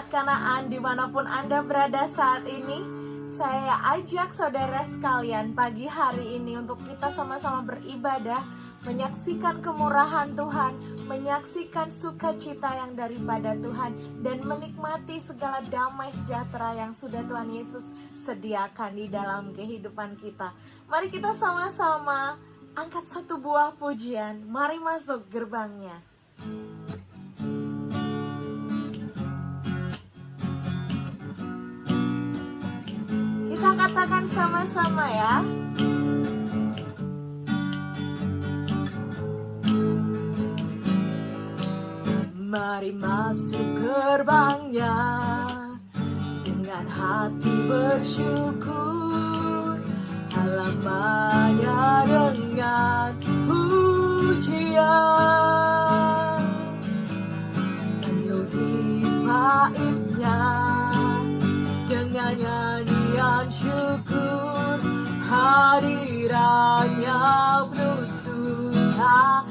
Jemaat Kanaan dimanapun Anda berada saat ini, saya ajak saudara sekalian pagi hari ini untuk kita sama-sama beribadah, menyaksikan kemurahan Tuhan, menyaksikan sukacita yang daripada Tuhan, dan menikmati segala damai sejahtera yang sudah Tuhan Yesus sediakan di dalam kehidupan kita. Mari kita sama-sama angkat satu buah pujian, mari masuk gerbangnya. Kita katakan sama-sama ya. Mari masuk gerbangnya dengan hati bersyukur, halamannya dengan pujian, penuhi baitnya dengan nyanyian syukur, hadirannya penuh sukacita.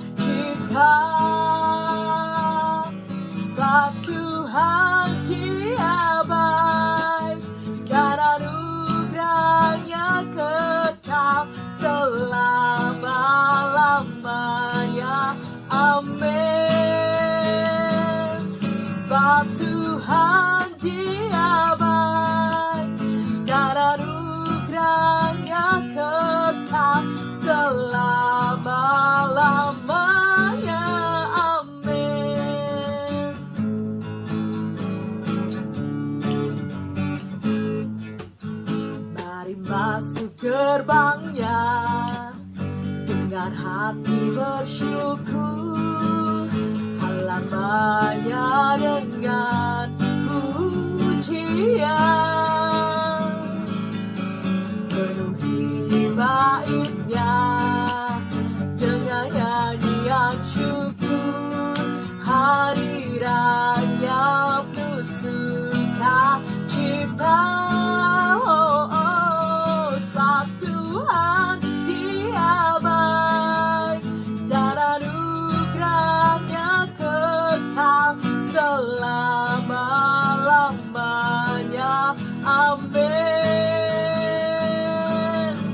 Sebab Tuhan Dia baik dan anugerahnya kekal selama-lamanya. Amin. Sebab Tuhan Dia baik dan anugerahnya kekal selama-lamanya. Amin. Mari masuk gerbangnya dengan hati bersyukur, halamannya dengan pujian, penuhi baitnya dengan nyanyian syukur, hadirannya penuh sukacita. Sebab Tuhan Dia baik dan anugerahnya kekal selama-lamanya. Amin.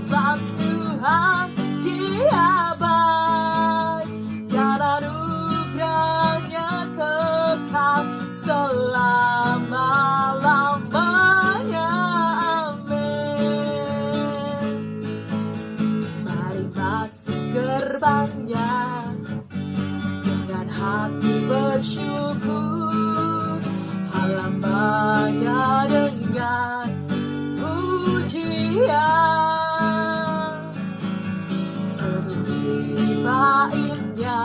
Sebab Tuhan Dia baik dan anugerahnya kekal selama-lamanya. Amin. Mari masuk gerbangnya dengan hati bersyukur, halamannya dengan pujian, penuhi baitnya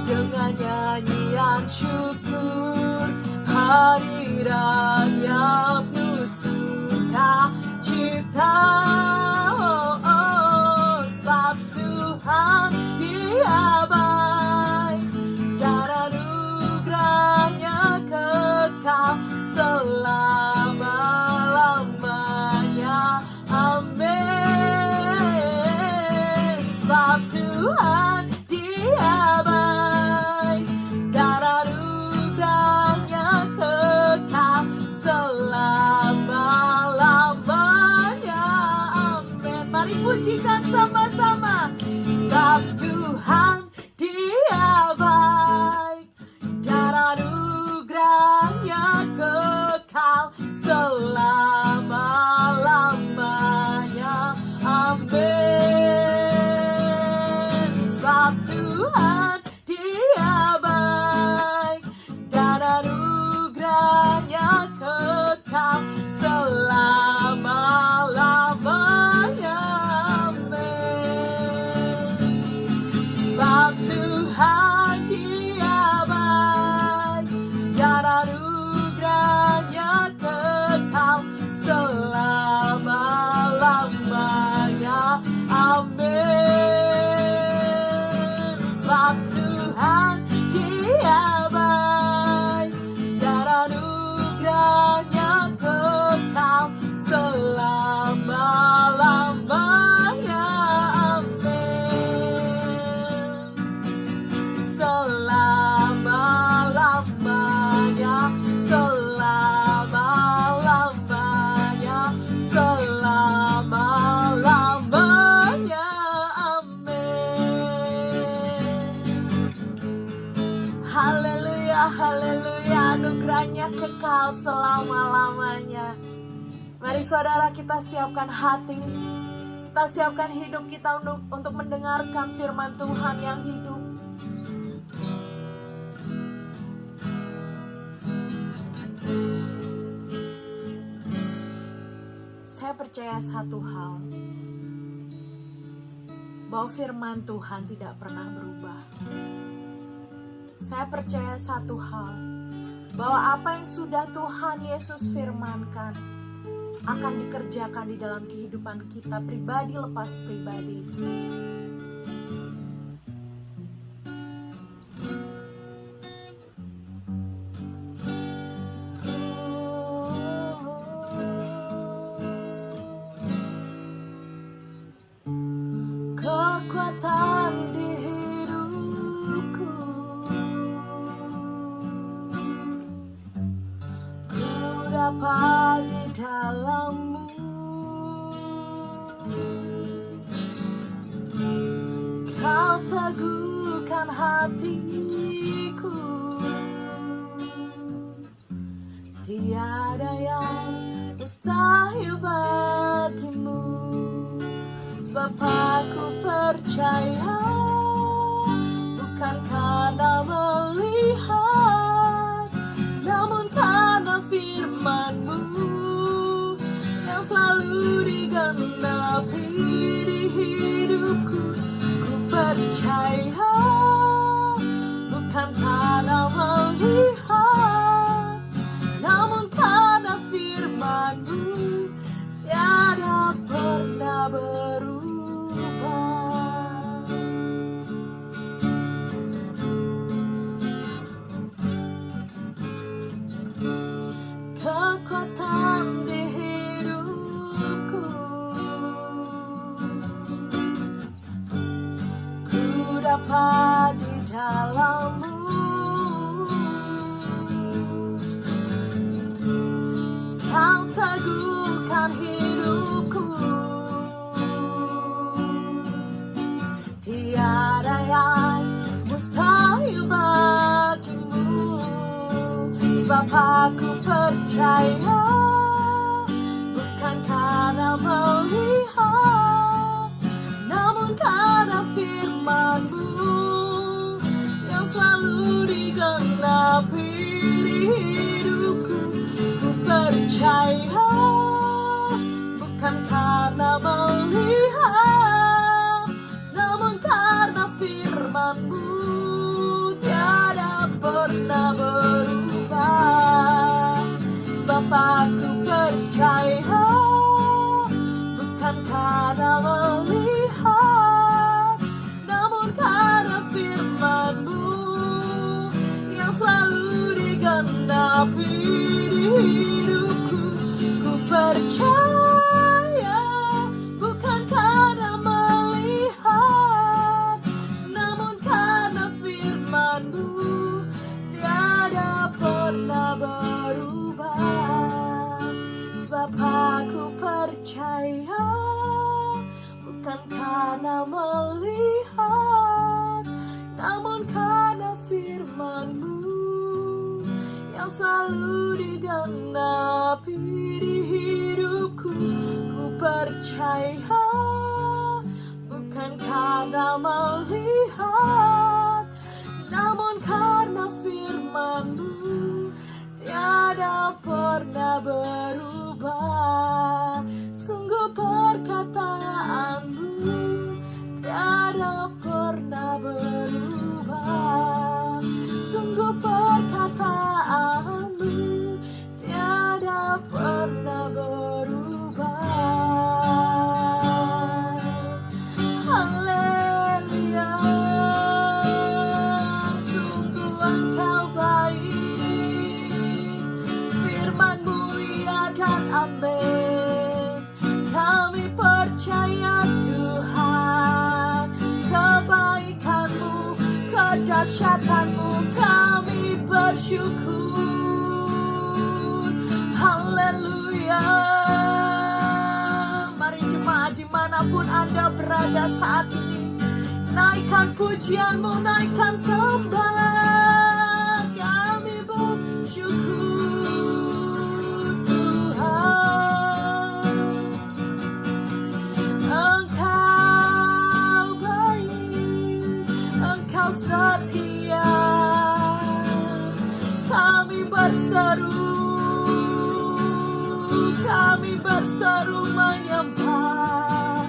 dengan nyanyian syukur, hadirannya penuh sukacita. Sebab Tuhan Dia baik dan anugerahnya kekal selama-lamanya. Amin. Sebab Tuhan Dia baik dan anugerahnya kekal selama-lamanya. Amin. Mari pujikan sama-sama. Sebab Tuhan Dia baik dan anugerahnya kekal selama-lamanya. Amin. Sebab Tuhan Dia baik dan anugerahnya kekal selama-lamanya. Amin. kekal selama-lamanya. Mari saudara, kita siapkan hati, kita siapkan hidup kita untuk mendengarkan firman Tuhan yang hidup. Saya percaya satu hal, bahwa firman Tuhan tidak pernah berubah. Saya percaya satu hal, bahwa apa yang sudah Tuhan Yesus firmankan akan dikerjakan di dalam kehidupan kita pribadi lepas pribadi. Kekuatan di hidupku, ku dapat di dalam-Mu. Kau teguhkan hatiku, tiada yang mustahil bagi-Mu. Sebab aku percaya, bukan karena melihat, namun karena firman-Mu yang selalu digenapi di hidupku. Ku percaya, bukan karena melihat, namun karena firman-Mu tiada pernah berubah. Kekuatan di hidupku, ku dapat di dalam-Mu. Kau teguhkan hidupku, tiada yang mustahil bagi-Mu. Sebab aku percaya, bukan karena melihat, namun karena firman-Mu yang selalu digenapi di hidupku. Ku percaya, bukan karena melihat, namun karena firman-Mu tiada pernah berubah. Sebab aku percaya, bukan karena melihat, namun karena firman-Mu yang selalu digenapi di hidupku. Ku percaya, bukan karena melihat, namun karena firman-Mu tiada pernah berubah. Sebab aku percaya, bukan karena melihat, namun karena firman-Mu yang selalu digenapi di hidupku. Ku percaya, bukan karena melihat, namun karena firman-Mu tiada pernah berubah. Sungguh perkataan-Mu tiada pernah berubah. Sungguh perkataan-Mu tiada pernah berubah. Haleluya, sungguh Engkau baik, firman-Mu ya dan amin. Kami percaya Tuhan, kebaikan-Mu, kedahsyatan-Mu, kami bersyukur. Haleluya. Mari jemaat dimanapun Anda berada saat ini, naikkan pujian-Mu, naikkan sembah. Kami bersyukur. berseru menyembah.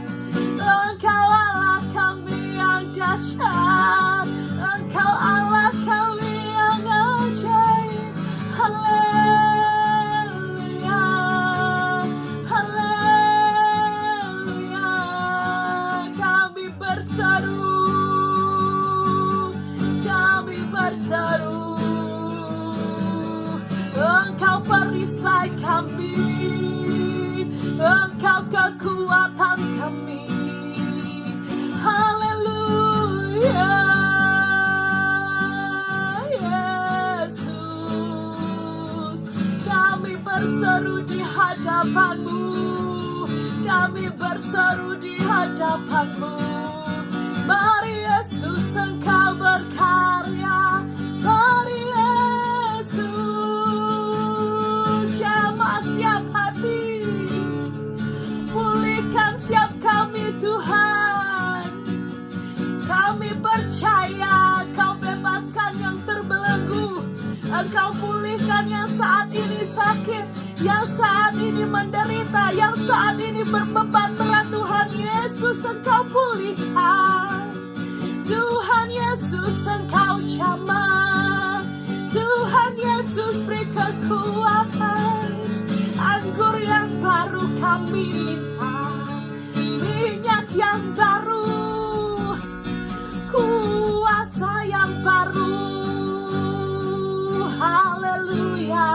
Engkau Allah kami yang dahsyat, Engkau Allah kami yang ajaib. Haleluya, haleluya. Kami berseru, kami berseru. Engkau perisai kami, Engkau kekuatan kami. Haleluya, Yesus. Kami berseru di hadapan-Mu, kami berseru di hadapan-Mu. Mari Yesus Engkau berkarya, mari Yesus jamah setiap hati, pulihkan setiap kami Tuhan. Kami percaya Kau bebaskan yang terbelenggu, Engkau pulihkan yang saat ini sakit, yang saat ini menderita, yang saat ini berbeban berat. Tuhan Yesus Engkau pulihkan, Tuhan Yesus Engkau jamah, Tuhan Yesus beri kekuatan. Anggur yang baru kami minta, minyak yang baru, kuasa yang baru. Haleluya,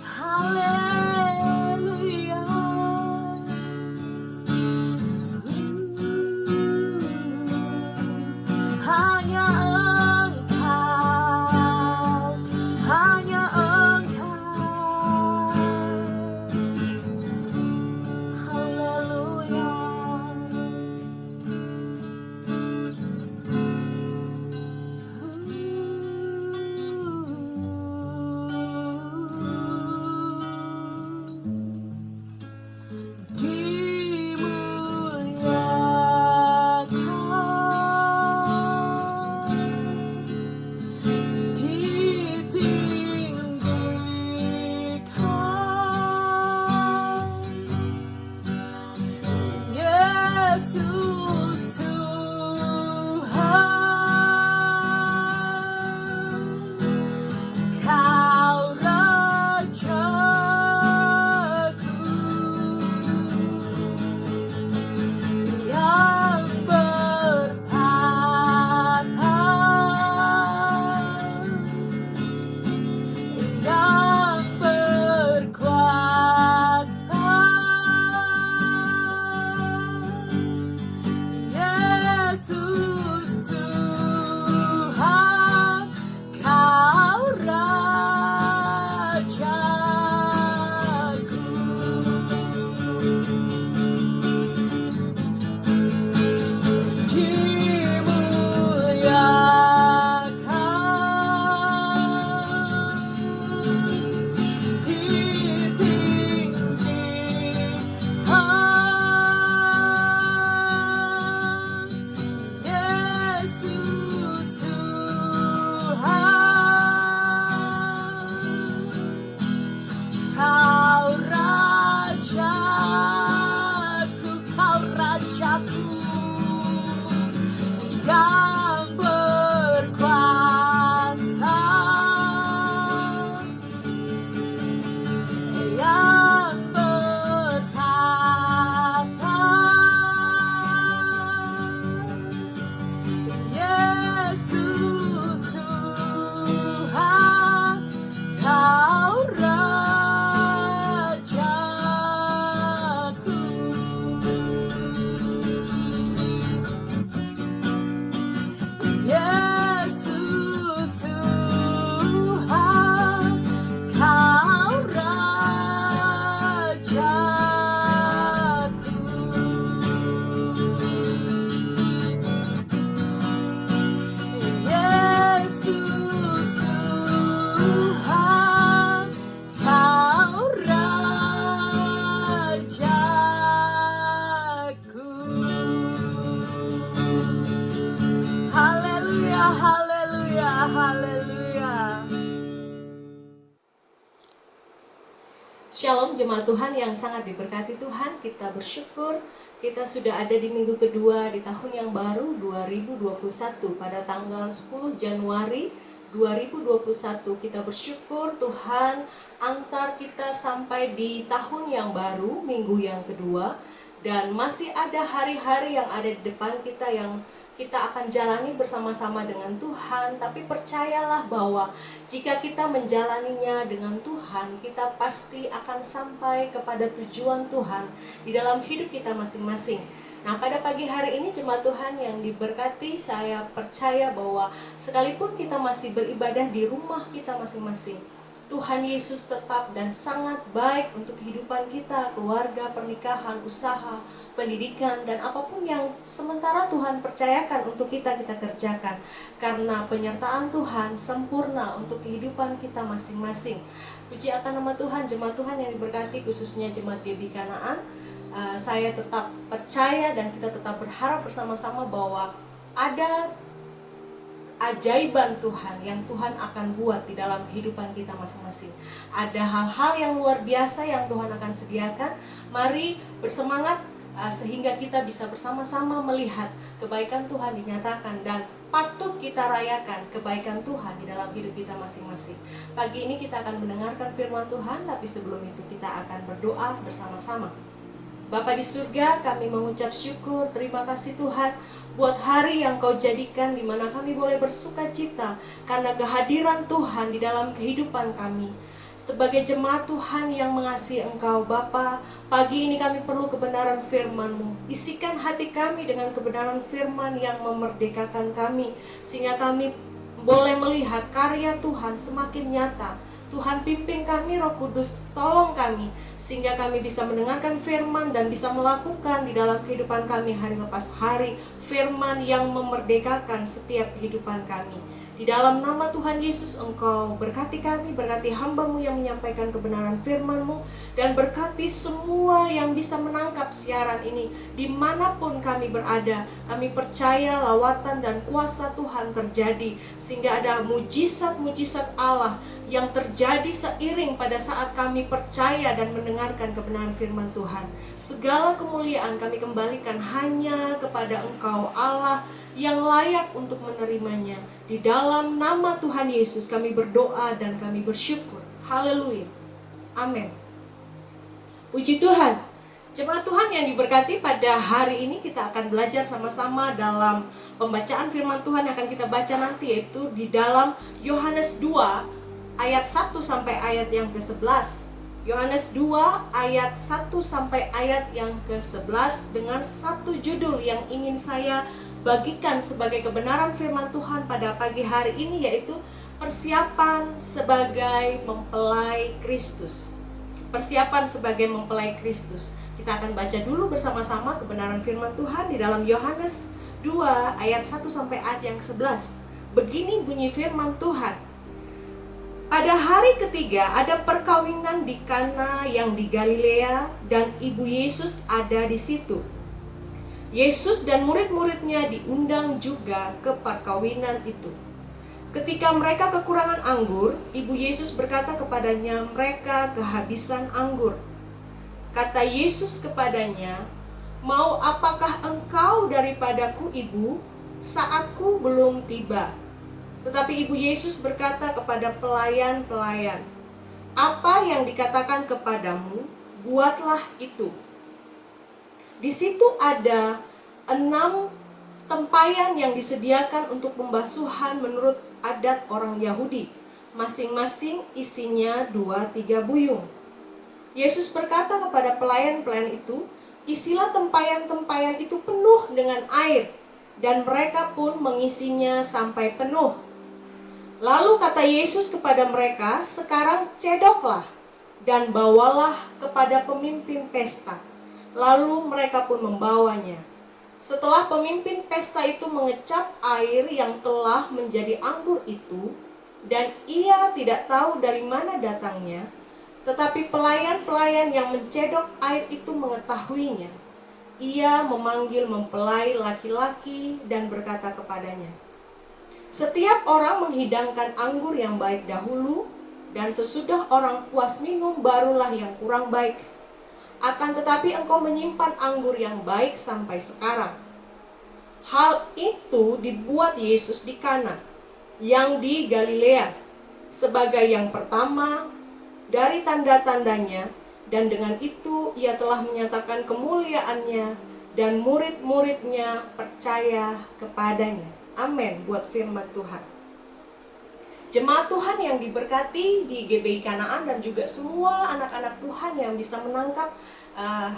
haleluya. Hanya Engkau, hanya Engkau. Haleluya. Yesus Tuhan, Kau Rajaku yang bertata, yang berkuasa. Yesus Tuhan, Kau Rajaku. Dimuliakan, ditinggikan. Yesus Tuhan, Shalom jemaat Tuhan yang sangat diberkati Tuhan, kita bersyukur kita sudah ada di minggu kedua di tahun yang baru 2021 pada tanggal 10 Januari 2021. Kita bersyukur Tuhan antar kita sampai di tahun yang baru, minggu yang kedua, dan masih ada hari-hari yang ada di depan kita yang kita akan jalani bersama-sama dengan Tuhan. Tapi percayalah bahwa jika kita menjalaninya dengan Tuhan, kita pasti akan sampai kepada tujuan Tuhan di dalam hidup kita masing-masing. Nah, pada pagi hari ini jemaat Tuhan yang diberkati, saya percaya bahwa sekalipun kita masih beribadah di rumah kita masing-masing, Tuhan Yesus tetap dan sangat baik untuk kehidupan kita, keluarga, pernikahan, usaha, pendidikan, dan apapun yang sementara Tuhan percayakan untuk kita kerjakan. Karena penyertaan Tuhan sempurna untuk kehidupan kita masing-masing. Puji akan nama Tuhan, jemaat Tuhan yang diberkati, khususnya jemaat GBI Kanaan. Saya tetap percaya dan kita tetap berharap bersama-sama bahwa ada ajaiban Tuhan yang Tuhan akan buat di dalam kehidupan kita masing-masing. Ada hal-hal yang luar biasa yang Tuhan akan sediakan. Mari bersemangat sehingga kita bisa bersama-sama melihat kebaikan Tuhan dinyatakan, dan patut kita rayakan kebaikan Tuhan di dalam hidup kita masing-masing. Pagi ini kita akan mendengarkan firman Tuhan, tapi sebelum itu kita akan berdoa bersama-sama. Bapa di surga, kami mengucap syukur, terima kasih Tuhan buat hari yang Kau jadikan di mana kami boleh bersuka cita karena kehadiran Tuhan di dalam kehidupan kami. Sebagai jemaat Tuhan yang mengasihi Engkau Bapa, pagi ini kami perlu kebenaran firman-Mu. Isikan hati kami dengan kebenaran firman yang memerdekakan kami, sehingga kami boleh melihat karya Tuhan semakin nyata. Tuhan pimpin kami, Roh Kudus tolong kami, sehingga kami bisa mendengarkan firman dan bisa melakukan di dalam kehidupan kami hari lepas hari, firman yang memerdekakan setiap kehidupan kami. Di dalam nama Tuhan Yesus, Engkau berkati kami, berkati hamba-Mu yang menyampaikan kebenaran firman-Mu, dan berkati semua yang bisa menangkap siaran ini dimanapun kami berada. Kami percaya lawatan dan kuasa Tuhan terjadi, sehingga ada mujizat-mujizat Allah yang terjadi seiring pada saat kami percaya dan mendengarkan kebenaran firman Tuhan. Segala kemuliaan kami kembalikan hanya kepada Engkau Allah yang layak untuk menerimanya. Di dalam nama Tuhan Yesus kami berdoa dan kami bersyukur. Haleluya. Amin. Puji Tuhan. Jemaat Tuhan yang diberkati, pada hari ini kita akan belajar sama-sama dalam pembacaan firman Tuhan yang akan kita baca nanti, yaitu di dalam Yohanes 2 ayat 1 sampai ayat yang ke-11. Yohanes 2 ayat 1 sampai ayat yang ke-11 dengan satu judul yang ingin saya bagikan sebagai kebenaran firman Tuhan pada pagi hari ini, yaitu persiapan sebagai mempelai Kristus. Persiapan sebagai mempelai Kristus. Kita akan baca dulu bersama-sama kebenaran firman Tuhan di dalam Yohanes 2 ayat 1 sampai ayat yang ke-11. Begini bunyi firman Tuhan. Pada hari ketiga ada perkawinan di Kana yang di Galilea, dan ibu Yesus ada di situ. Yesus dan murid-muridnya diundang juga ke perkawinan itu. Ketika mereka kekurangan anggur, ibu Yesus berkata kepadanya, mereka kehabisan anggur. Kata Yesus kepadanya, mau apakah engkau daripadaku, ibu? Saatku belum tiba. Tetapi ibu Yesus berkata kepada pelayan-pelayan, apa yang dikatakan kepadamu, buatlah itu. Di situ ada 6 tempayan yang disediakan untuk pembasuhan menurut adat orang Yahudi. Masing-masing isinya 2-3 buyung. Yesus berkata kepada pelayan-pelayan itu, isilah tempayan-tempayan itu penuh dengan air, dan mereka pun mengisinya sampai penuh. Lalu kata Yesus kepada mereka, sekarang cedoklah dan bawalah kepada pemimpin pesta. Lalu mereka pun membawanya. Setelah pemimpin pesta itu mengecap air yang telah menjadi anggur itu, dan ia tidak tahu dari mana datangnya, tetapi pelayan-pelayan yang mencedok air itu mengetahuinya. Ia memanggil mempelai laki-laki dan berkata kepadanya, setiap orang menghidangkan anggur yang baik dahulu, dan sesudah orang puas minum barulah yang kurang baik. Akan tetapi engkau menyimpan anggur yang baik sampai sekarang." Hal itu dibuat Yesus di Kana yang di Galilea sebagai yang pertama dari tanda-tandanya, dan dengan itu ia telah menyatakan kemuliaannya dan murid-muridnya percaya kepadanya. Amin buat firman Tuhan. Jemaat Tuhan yang diberkati di GBI Kanaan dan juga semua anak-anak Tuhan yang bisa menangkap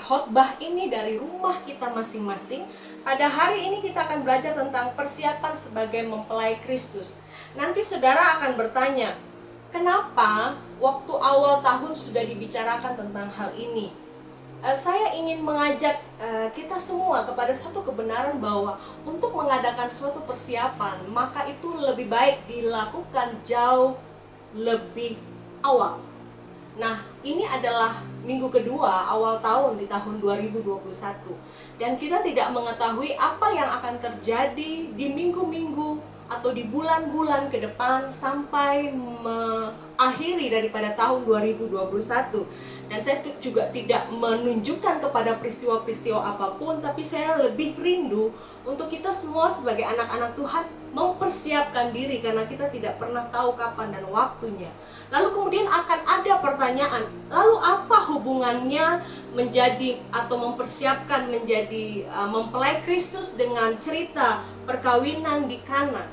khotbah ini dari rumah kita masing-masing. Pada hari ini kita akan belajar tentang persiapan sebagai mempelai Kristus. Nanti saudara akan bertanya, kenapa waktu awal tahun sudah dibicarakan tentang hal ini? Saya ingin mengajak kita semua kepada satu kebenaran bahwa untuk mengadakan suatu persiapan, maka itu lebih baik dilakukan jauh lebih awal. Nah, ini adalah minggu kedua awal tahun di tahun 2021. Dan kita tidak mengetahui apa yang akan terjadi di minggu-minggu atau di bulan-bulan ke depan sampai mengakhiri daripada tahun 2021. Dan saya juga tidak menunjukkan kepada peristiwa-peristiwa apapun, tapi saya lebih rindu untuk kita semua sebagai anak-anak Tuhan mempersiapkan diri, karena kita tidak pernah tahu kapan dan waktunya. Lalu kemudian akan ada pertanyaan, lalu apa hubungannya menjadi atau mempersiapkan menjadi mempelai Kristus dengan cerita perkawinan di Kana?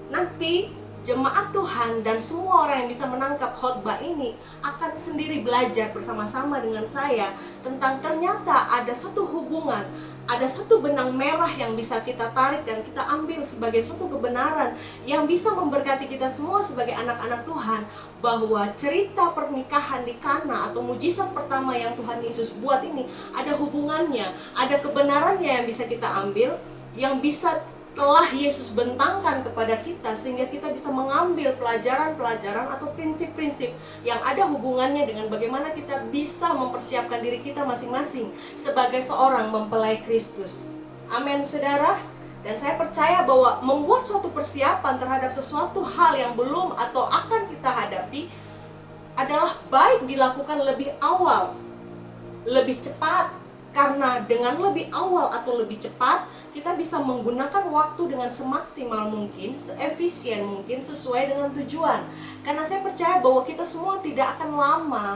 Nanti jemaat Tuhan dan semua orang yang bisa menangkap khotbah ini akan sendiri belajar bersama-sama dengan saya tentang ternyata ada satu hubungan, ada satu benang merah yang bisa kita tarik dan kita ambil sebagai suatu kebenaran yang bisa memberkati kita semua sebagai anak-anak Tuhan, bahwa cerita pernikahan di Kana atau mujizat pertama yang Tuhan Yesus buat ini ada hubungannya, ada kebenarannya yang bisa kita ambil, yang bisa telah Yesus bentangkan kepada kita, sehingga kita bisa mengambil pelajaran-pelajaran atau prinsip-prinsip yang ada hubungannya dengan bagaimana kita bisa mempersiapkan diri kita masing-masing sebagai seorang mempelai Kristus. Amin saudara. Dan saya percaya bahwa membuat suatu persiapan terhadap sesuatu hal yang belum atau akan kita hadapi adalah baik dilakukan lebih awal, lebih cepat. Karena dengan lebih awal atau lebih cepat, kita bisa menggunakan waktu dengan semaksimal mungkin, seefisien mungkin, sesuai dengan tujuan. Karena saya percaya bahwa kita semua tidak akan lama.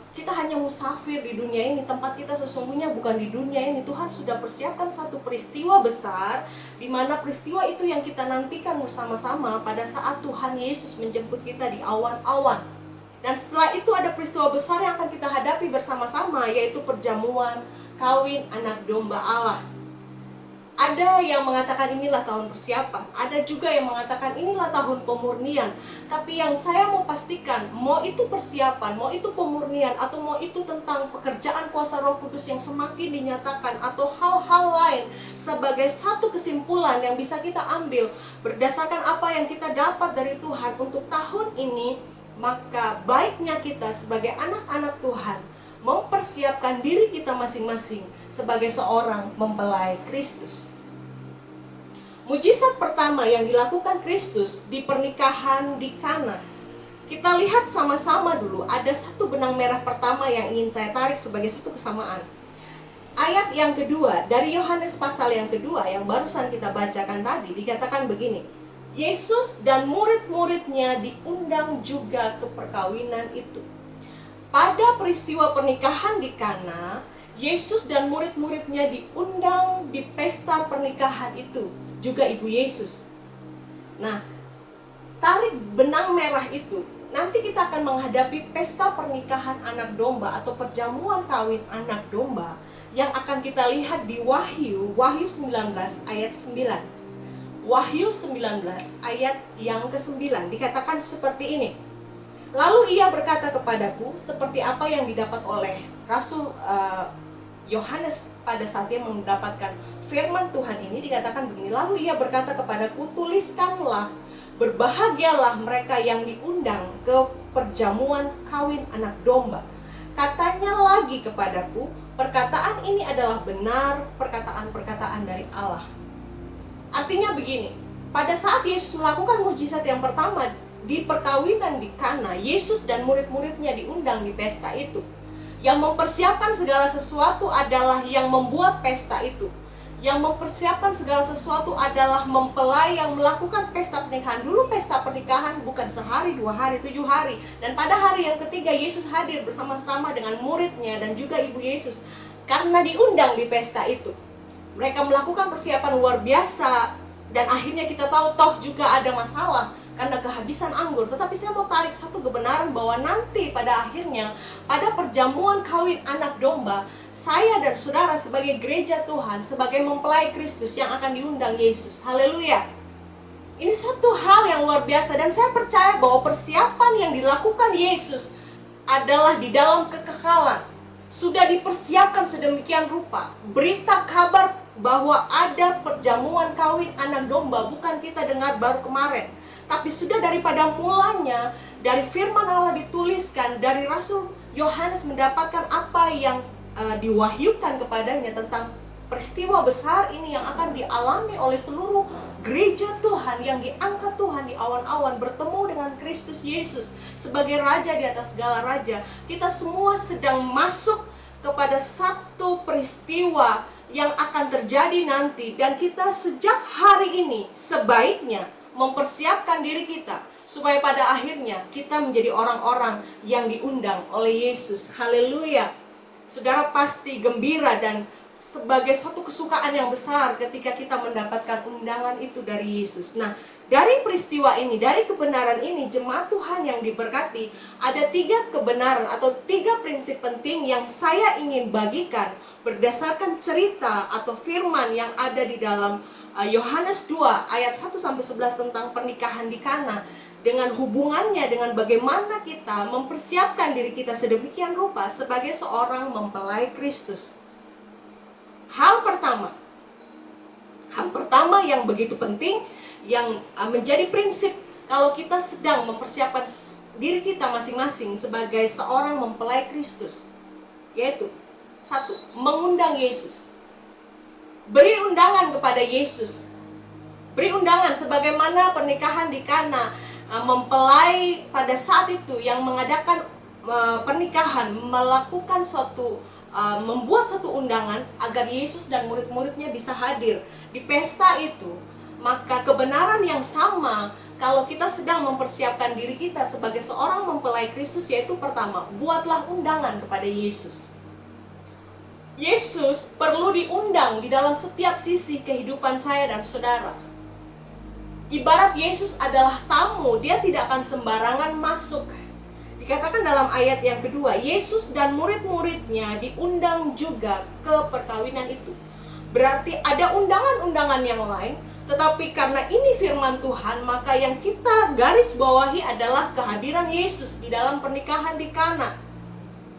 Kita hanya musafir di dunia ini. Tempat kita sesungguhnya bukan di dunia ini. Tuhan sudah persiapkan satu peristiwa besar, di mana peristiwa itu yang kita nantikan bersama-sama pada saat Tuhan Yesus menjemput kita di awan-awan. Dan setelah itu ada peristiwa besar yang akan kita hadapi bersama-sama, yaitu perjamuan kawin anak domba Allah. Ada yang mengatakan inilah tahun persiapan, ada juga yang mengatakan inilah tahun pemurnian. Tapi yang saya mau pastikan, mau itu persiapan, mau itu pemurnian, atau mau itu tentang pekerjaan kuasa Roh Kudus yang semakin dinyatakan, atau hal-hal lain sebagai satu kesimpulan yang bisa kita ambil berdasarkan apa yang kita dapat dari Tuhan untuk tahun ini, maka baiknya kita sebagai anak-anak Tuhan mempersiapkan diri kita masing-masing sebagai seorang mempelai Kristus. Mujizat pertama yang dilakukan Kristus di pernikahan di Kana, kita lihat sama-sama dulu. Ada satu benang merah pertama yang ingin saya tarik sebagai satu kesamaan. Ayat yang kedua dari Yohanes pasal yang kedua yang barusan kita bacakan tadi, dikatakan begini, Yesus dan murid-muridnya diundang juga ke perkawinan itu. Pada peristiwa pernikahan di Kana, Yesus dan murid-muridnya diundang di pesta pernikahan itu, juga Ibu Yesus. Nah, tarik benang merah itu, nanti kita akan menghadapi pesta pernikahan anak domba atau perjamuan kawin anak domba yang akan kita lihat di Wahyu 19 ayat 9. Wahyu 19 ayat yang ke-9 dikatakan seperti ini. Lalu ia berkata kepadaku, seperti apa yang didapat oleh Rasul Yohanes pada saat dia mendapatkan firman Tuhan ini, dikatakan begini. Lalu ia berkata kepadaku, tuliskanlah, berbahagialah mereka yang diundang ke perjamuan kawin anak domba. Katanya lagi kepadaku, perkataan ini adalah benar, perkataan-perkataan dari Allah. Artinya begini, pada saat Yesus melakukan mujizat yang pertama di perkawinan di Kana, Yesus dan murid-muridnya diundang di pesta itu. Yang mempersiapkan segala sesuatu adalah yang membuat pesta itu. Yang mempersiapkan segala sesuatu adalah mempelai yang melakukan pesta pernikahan. Dulu pesta pernikahan bukan sehari, 2 hari, 7 hari. Dan pada hari yang ketiga Yesus hadir bersama-sama dengan muridnya dan juga ibu Yesus. Karena diundang di pesta itu. Mereka melakukan persiapan luar biasa. Dan akhirnya kita tahu toh juga ada masalah karena kehabisan anggur. Tetapi saya mau tarik satu kebenaran bahwa nanti pada akhirnya, pada perjamuan kawin anak domba, saya dan saudara sebagai gereja Tuhan, sebagai mempelai Kristus yang akan diundang Yesus. Haleluya. Ini satu hal yang luar biasa. Dan saya percaya bahwa persiapan yang dilakukan Yesus adalah di dalam kekekalan. Sudah dipersiapkan sedemikian rupa. Berita kabar bahwa ada perjamuan kawin anak domba bukan kita dengar baru kemarin, tapi sudah daripada mulanya, dari firman Allah dituliskan, dari Rasul Yohanes mendapatkan apa yang diwahyukan kepadanya tentang peristiwa besar ini yang akan dialami oleh seluruh gereja Tuhan yang diangkat Tuhan di awan-awan bertemu dengan Kristus Yesus sebagai Raja di atas segala raja. Kita semua sedang masuk kepada satu peristiwa yang akan terjadi nanti, dan kita sejak hari ini sebaiknya mempersiapkan diri kita supaya pada akhirnya kita menjadi orang-orang yang diundang oleh Yesus. Haleluya. Saudara pasti gembira dan sebagai satu kesukaan yang besar ketika kita mendapatkan undangan itu dari Yesus. Nah, dari peristiwa ini, dari kebenaran ini, jemaat Tuhan yang diberkati, ada 3 kebenaran atau 3 prinsip penting yang saya ingin bagikan berdasarkan cerita atau firman yang ada di dalam Yohanes 2 ayat 1-11 tentang pernikahan di Kana, dengan hubungannya dengan bagaimana kita mempersiapkan diri kita sedemikian rupa sebagai seorang mempelai Kristus. Hal pertama yang begitu penting, yang menjadi prinsip kalau kita sedang mempersiapkan diri kita masing-masing sebagai seorang mempelai Kristus, yaitu 1. Mengundang Yesus. Beri undangan kepada Yesus. Beri undangan sebagaimana pernikahan di Kana. Mempelai pada saat itu yang mengadakan pernikahan melakukan membuat satu undangan agar Yesus dan murid-muridnya bisa hadir di pesta itu. Maka kebenaran yang sama kalau kita sedang mempersiapkan diri kita sebagai seorang mempelai Kristus, yaitu pertama, buatlah undangan kepada Yesus. Yesus perlu diundang di dalam setiap sisi kehidupan saya dan saudara. Ibarat Yesus adalah tamu, dia tidak akan sembarangan masuk. Dikatakan dalam ayat yang kedua, Yesus dan murid-muridnya diundang juga ke perkawinan itu. Berarti ada undangan-undangan yang lain, tetapi karena ini firman Tuhan, maka yang kita garis bawahi adalah kehadiran Yesus di dalam pernikahan di Kana.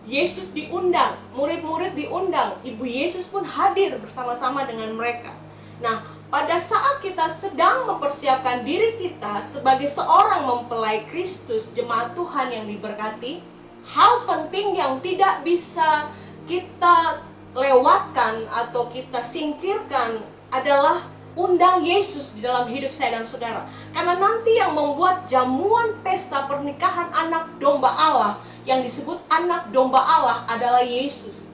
Yesus diundang, murid-murid diundang, ibu Yesus pun hadir bersama-sama dengan mereka. Nah, pada saat kita sedang mempersiapkan diri kita sebagai seorang mempelai Kristus, jemaat Tuhan yang diberkati, hal penting yang tidak bisa kita lewatkan atau kita singkirkan adalah undang Yesus di dalam hidup saya dan saudara. Karena nanti yang membuat jamuan pesta pernikahan anak domba Allah, yang disebut anak domba Allah, adalah Yesus.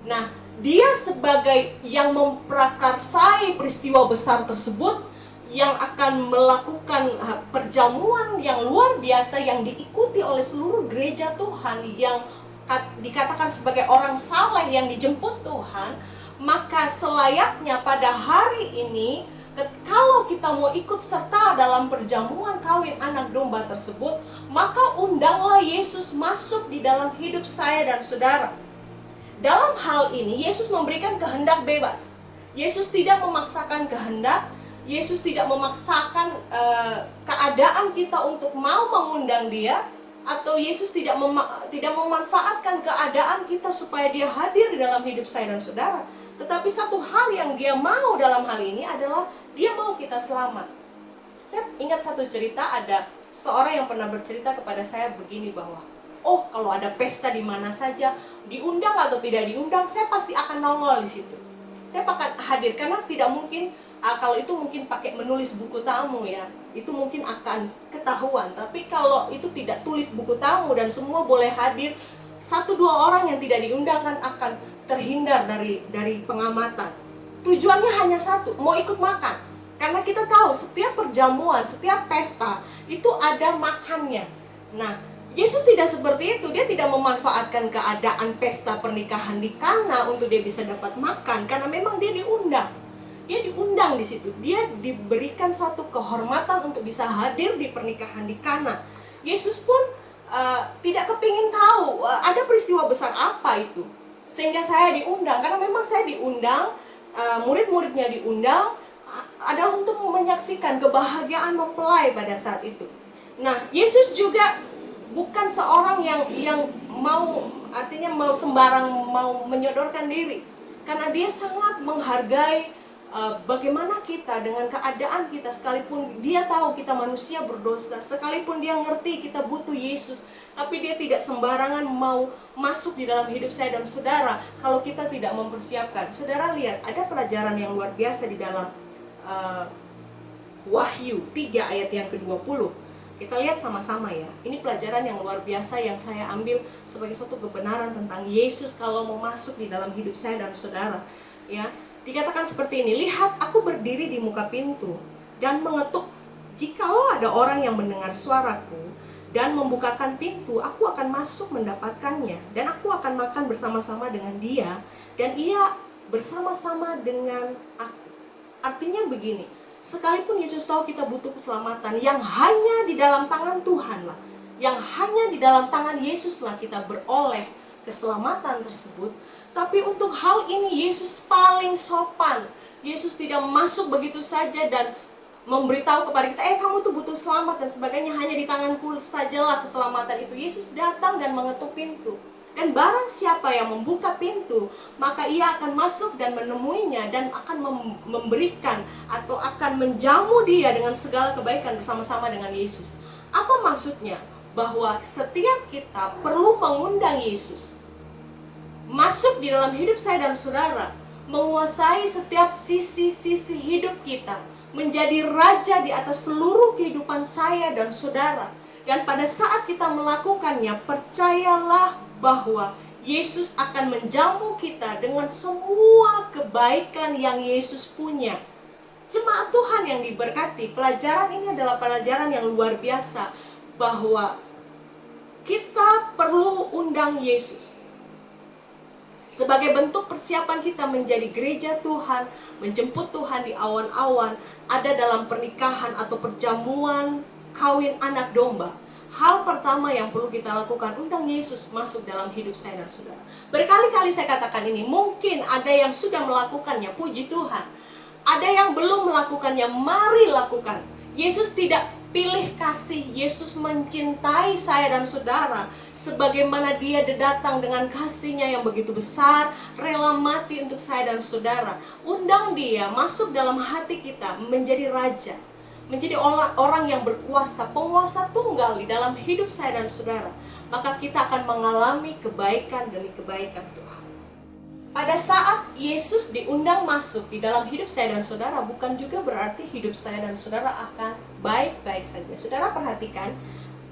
Nah, dia sebagai yang memprakarsai peristiwa besar tersebut, yang akan melakukan perjamuan yang luar biasa yang diikuti oleh seluruh gereja Tuhan yang dikatakan sebagai orang saleh yang dijemput Tuhan. Maka selayaknya pada hari ini, kalau kita mau ikut serta dalam perjamuan kawin anak domba tersebut, maka undanglah Yesus masuk di dalam hidup saya dan saudara. Dalam hal ini, Yesus memberikan kehendak bebas. Yesus tidak memaksakan kehendak. Yesus tidak memaksakan keadaan kita untuk mau mengundang dia. Atau Yesus tidak memanfaatkan keadaan kita supaya dia hadir di dalam hidup saya dan saudara. Tetapi satu hal yang dia mau dalam hal ini adalah dia mau kita selamat. Saya ingat satu cerita, ada seorang yang pernah bercerita kepada saya begini bahwa, oh, kalau ada pesta di mana saja, diundang atau tidak diundang, saya pasti akan nongol di situ. Saya akan hadir, karena tidak mungkin, kalau itu mungkin pakai menulis buku tamu ya. itu mungkin akan ketahuan. Tapi kalau itu tidak tulis buku tamu dan semua boleh hadir, 1-2 orang yang tidak diundang kan akan terhindar dari pengamatan. Tujuannya hanya satu, mau ikut makan. Karena kita tahu setiap perjamuan, setiap pesta itu ada makannya. Nah, Yesus tidak seperti itu. Dia tidak memanfaatkan keadaan pesta pernikahan di Kana untuk dia bisa dapat makan, karena memang dia diundang. Dia diundang di situ. Dia diberikan satu kehormatan untuk bisa hadir di pernikahan di Kana. Yesus pun tidak kepingin tahu ada peristiwa besar apa itu, sehingga saya diundang. Karena memang saya diundang, murid-muridnya diundang, adalah untuk menyaksikan kebahagiaan mempelai pada saat itu. Nah, Yesus juga bukan seorang yang mau, artinya mau sembarang mau menyodorkan diri, karena dia sangat menghargai bagaimana kita dengan keadaan kita, sekalipun dia tahu kita manusia berdosa, sekalipun dia ngerti kita butuh Yesus, tapi dia tidak sembarangan mau masuk di dalam hidup saya dan saudara kalau kita tidak mempersiapkan. Saudara lihat, ada pelajaran yang luar biasa di dalam Wahyu 3 ayat yang ke-20. Kita lihat sama-sama ya. Ini pelajaran yang luar biasa yang saya ambil sebagai suatu kebenaran tentang Yesus kalau mau masuk di dalam hidup saya dan saudara. Ya, dikatakan seperti ini, lihat aku berdiri di muka pintu dan mengetuk. Jikalau ada orang yang mendengar suaraku dan membukakan pintu, aku akan masuk mendapatkannya, dan aku akan makan bersama-sama dengan dia, dan ia bersama-sama dengan aku. Artinya begini, sekalipun Yesus tahu kita butuh keselamatan yang hanya di dalam tangan Tuhan lah, yang hanya di dalam tangan Yesus lah kita beroleh keselamatan tersebut. Tapi untuk hal ini Yesus paling sopan. Yesus tidak masuk begitu saja dan memberitahu kepada kita, kamu tuh butuh selamat dan sebagainya, hanya di tanganku sajalah keselamatan itu. Yesus datang dan mengetuk pintu. Dan barang siapa yang membuka pintu, maka ia akan masuk dan menemuinya dan akan memberikan atau akan menjamu dia dengan segala kebaikan bersama-sama dengan Yesus. Apa maksudnya? Bahwa setiap kita perlu mengundang Yesus masuk di dalam hidup saya dan saudara, menguasai setiap sisi-sisi hidup kita, menjadi raja di atas seluruh kehidupan saya dan saudara. Dan pada saat kita melakukannya, percayalah bahwa Yesus akan menjamu kita dengan semua kebaikan yang Yesus punya. Jemaat Tuhan yang diberkati, pelajaran ini adalah pelajaran yang luar biasa, bahwa kita perlu undang Yesus sebagai bentuk persiapan kita menjadi gereja Tuhan, menjemput Tuhan di awan-awan, ada dalam pernikahan atau perjamuan kawin anak domba. Hal pertama yang perlu kita lakukan, undang Yesus masuk dalam hidup saya dan saudara. Berkali-kali saya katakan ini, mungkin ada yang sudah melakukannya, puji Tuhan. Ada yang belum melakukannya, mari lakukan. Yesus tidak pilih kasih, Yesus mencintai saya dan saudara sebagaimana dia datang dengan kasihnya yang begitu besar, rela mati untuk saya dan saudara. Undang dia masuk dalam hati kita, menjadi raja, menjadi orang yang berkuasa, penguasa tunggal di dalam hidup saya dan saudara. Maka kita akan mengalami kebaikan demi kebaikan Tuhan. Pada saat Yesus diundang masuk di dalam hidup saya dan saudara, bukan juga berarti hidup saya dan saudara akan baik-baik saja. Saudara perhatikan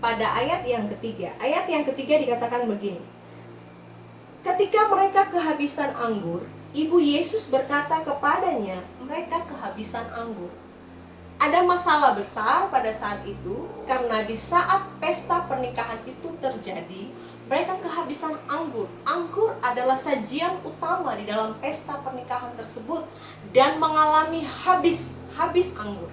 pada ayat yang ketiga. Ayat yang ketiga dikatakan begini, ketika mereka kehabisan anggur, ibu Yesus berkata kepadanya, mereka kehabisan anggur. Ada masalah besar pada saat itu, karena di saat pesta pernikahan itu terjadi, mereka kehabisan anggur. Anggur adalah sajian utama di dalam pesta pernikahan tersebut, dan mengalami habis anggur.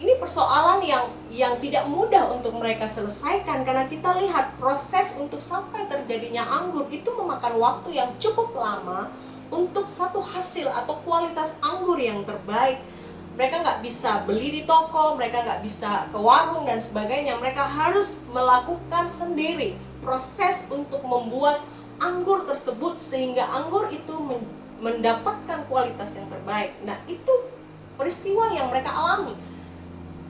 Ini persoalan yang tidak mudah untuk mereka selesaikan, karena kita lihat proses untuk sampai terjadinya anggur itu memakan waktu yang cukup lama untuk satu hasil atau kualitas anggur yang terbaik. Mereka nggak bisa beli di toko, mereka nggak bisa ke warung dan sebagainya. Mereka harus melakukan sendiri proses untuk membuat anggur tersebut sehingga anggur itu mendapatkan kualitas yang terbaik. Nah, itu peristiwa yang mereka alami.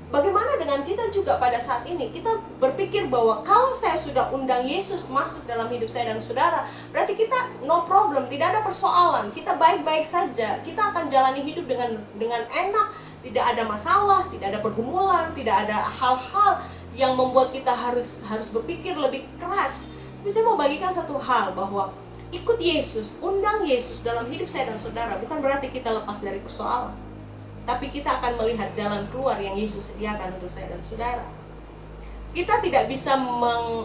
Bagaimana dengan kita juga pada saat ini? Kita berpikir bahwa kalau saya sudah undang Yesus masuk dalam hidup saya dan saudara, berarti kita no problem, tidak ada persoalan, kita baik-baik saja, kita akan jalani hidup dengan enak, tidak ada masalah, tidak ada pergumulan, tidak ada hal-hal yang membuat kita harus berpikir lebih keras. Tapi saya mau bagikan satu hal, bahwa ikut Yesus, undang Yesus dalam hidup saya dan saudara, bukan berarti kita lepas dari persoalan, tapi kita akan melihat jalan keluar yang Yesus sediakan untuk saya dan saudara. Kita tidak bisa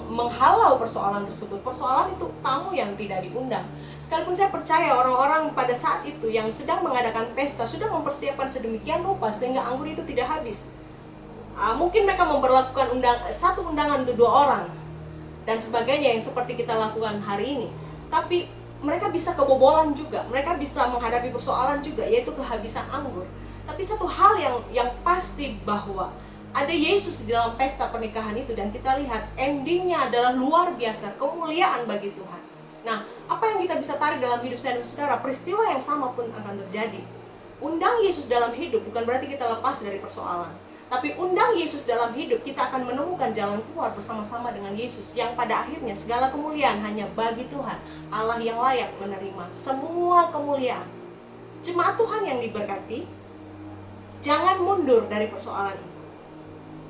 menghalau persoalan tersebut. Persoalan itu tamu yang tidak diundang. Sekalipun saya percaya orang-orang pada saat itu yang sedang mengadakan pesta sudah mempersiapkan sedemikian rupa sehingga anggur itu tidak habis. Mungkin mereka memperlakukan satu undangan untuk 2 orang dan sebagainya yang seperti kita lakukan hari ini. Tapi mereka bisa kebobolan juga. Mereka bisa menghadapi persoalan juga, yaitu kehabisan anggur. Tapi satu hal yang pasti, bahwa ada Yesus di dalam pesta pernikahan itu, dan kita lihat endingnya adalah luar biasa, kemuliaan bagi Tuhan. Nah, apa yang kita bisa tarik dalam hidup saya dan saudara? Peristiwa yang sama pun akan terjadi. Undang Yesus dalam hidup bukan berarti kita lepas dari persoalan, tapi undang Yesus dalam hidup, kita akan menemukan jalan keluar bersama-sama dengan Yesus, yang pada akhirnya segala kemuliaan hanya bagi Tuhan, Allah yang layak menerima semua kemuliaan. Jemaat Tuhan yang diberkati, jangan mundur dari persoalan ini.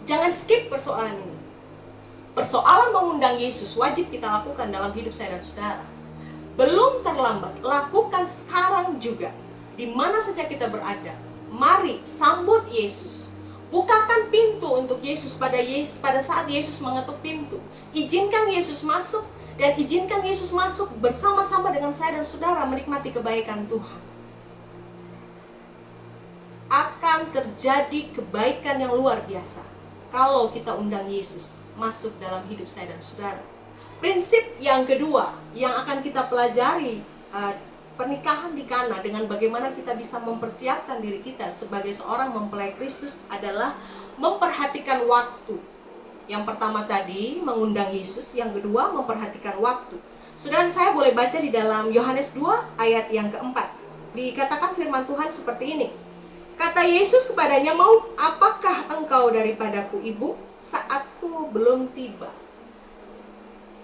Jangan skip persoalan ini. Persoalan mengundang Yesus wajib kita lakukan dalam hidup saya dan saudara. Belum terlambat, lakukan sekarang juga. Di mana saja kita berada, mari sambut Yesus. Bukakan pintu untuk Yesus pada saat Yesus mengetuk pintu. Izinkan Yesus masuk, dan izinkan Yesus masuk bersama-sama dengan saya dan saudara menikmati kebaikan Tuhan. Akan terjadi kebaikan yang luar biasa kalau kita undang Yesus masuk dalam hidup saya dan saudara. Prinsip yang kedua yang akan kita pelajari pernikahan di Kana, dengan bagaimana kita bisa mempersiapkan diri kita sebagai seorang mempelai Kristus, adalah memperhatikan waktu. Yang pertama tadi mengundang Yesus, yang kedua memperhatikan waktu. Saudara, saya boleh baca di dalam Yohanes 2 ayat yang keempat. Dikatakan firman Tuhan seperti ini. Kata Yesus kepadanya, "Mau apakah engkau daripadaku, Ibu? Saatku belum tiba."